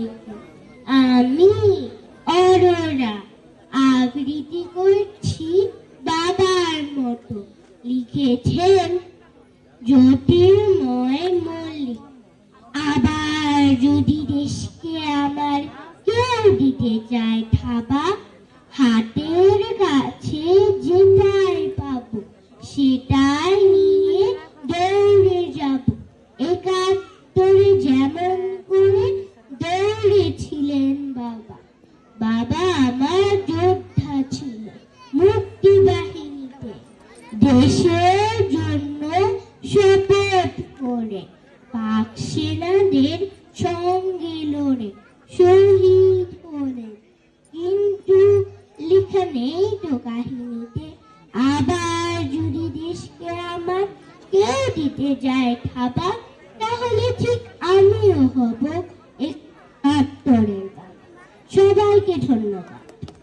আলাইকুম। আমি অরোরা আবৃত্তি করছি বাবার মতো। লিখেছেন জ্যোতির্ময় মল্লিক। আবার যদি দেশকে আমার কেউ দিতে চায় থাবা, হাতের কাছে যেটাই পাবো সেটাই নিয়ে দৌড়ে যাব। একাত্তরে যেমন করে দৌড়েছিলেন বাবা। বাবা আমার যোদ্ধা ছিল মুক্তি বাহিনীতে, দেশের জন্য শপথ করে পাক সেনাদের সঙ্গে লড়ে শহীদ হলেন। কিন্তু লেখা নেই তো কাহিনীতে, আবার যদি দেশকে আমার কেউ দিতে যায় থাবা, তাহলে ঠিক আমিও হব ৭১-এর বাবা। সবাইকে ধন্যবাদ।